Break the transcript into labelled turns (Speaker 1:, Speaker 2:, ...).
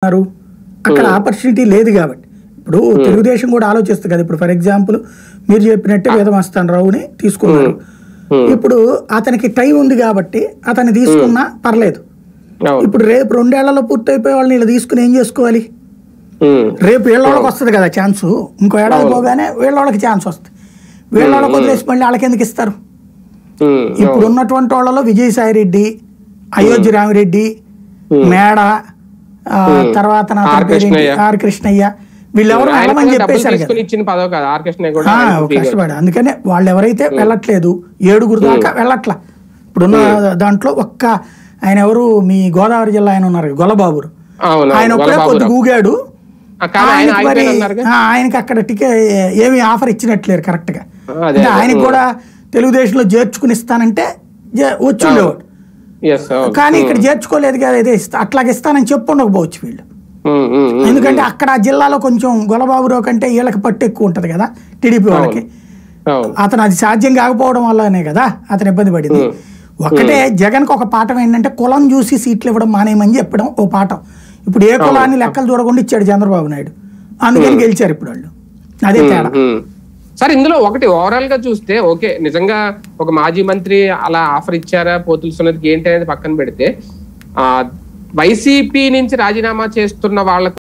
Speaker 1: తీసుకుంటున్నారు? అక్కడ ఆపర్చునిటీ లేదు కాబట్టి. ఇప్పుడు తెలుగుదేశం కూడా ఆలోచిస్తుంది కదా. ఇప్పుడు ఫర్ ఎగ్జాంపుల్ మీరు చెప్పినట్టే వేదమస్తాన్ రావుని తీసుకున్నారు. ఇప్పుడు అతనికి టైం ఉంది కాబట్టి అతన్ని తీసుకున్నా పర్లేదు. ఇప్పుడు రేపు 2 ఏళ్లలో పూర్తయిపోయే వాళ్ళని ఇలా తీసుకుని ఏం చేసుకోవాలి? రేపు వీళ్ళకి వస్తుంది కదా ఛాన్సు. ఇంకో ఏడాది పోగానే వీళ్ళకి ఛాన్స్ వస్తుంది. వీళ్ళకి వదిలేసి మళ్ళీ వాళ్ళకి ఎందుకు ఇస్తారు? ఇప్పుడు ఉన్నటువంటి వాళ్ళలో విజయసాయి రెడ్డి, అయోధ్య రామిరెడ్డి, మేడ, తర్వాత ఆర్ కృష్ణయ్య, వీళ్ళెవరు వెళ్ళమని చెప్పేశారు కష్టపడి. అందుకనే వాళ్ళు ఎవరైతే వెళ్ళట్లేదు 7 దాకా వెళ్ళట్లా. ఇప్పుడున్న దాంట్లో ఒక్క ఆయన ఎవరు, మీ గోదావరి జిల్లా ఆయన ఉన్నారు గొల్లబాబు, ఆయన ఒక్కడే కొద్ది ఊగాడు. ఆయనకి అక్కడ టికెట్ ఏమి ఆఫర్ ఇచ్చినట్లేరు కరెక్ట్ గా. అంటే ఆయనకి కూడా తెలుగుదేశంలో చేర్చుకుని ఇస్తానంటే వచ్చి ఉండేవాడు, కానీ ఇక్కడ చేర్చుకోలేదు కదా. ఇదే అట్లాగే ఇస్తానని చెప్పు ఉండకపోవచ్చు వీళ్ళు. ఎందుకంటే అక్కడ ఆ జిల్లాలో కొంచెం గొల్లబాబురావు కంటే వీళ్ళకి పట్టు ఎక్కువ ఉంటది కదా టీడీపీ వాళ్ళకి. అతను అది సాధ్యం కాకపోవడం వల్లనే కదా అతను ఇబ్బంది పడింది. ఒకటే జగన్కి ఒక పాఠం ఏంటంటే కులం చూసి సీట్లు ఇవ్వడం మానేయమని చెప్పడం ఓ పాఠం. ఇప్పుడు ఏ కులాన్ని లెక్కలు చూడకుండా ఇచ్చాడు చంద్రబాబు నాయుడు, అందుకని గెలిచారు ఇప్పుడు వాళ్ళు. అదే తేడా
Speaker 2: సార్. ఇందులో ఒకటి ఓవరాల్ గా చూస్తే ఓకే, నిజంగా ఒక మాజీ మంత్రి అలా ఆఫర్ ఇచ్చారా పోతుల సునీతకి ఏంటి అనేది పక్కన పెడితే, వైసీపీ నుంచి రాజీనామా చేస్తున్న వాళ్ళ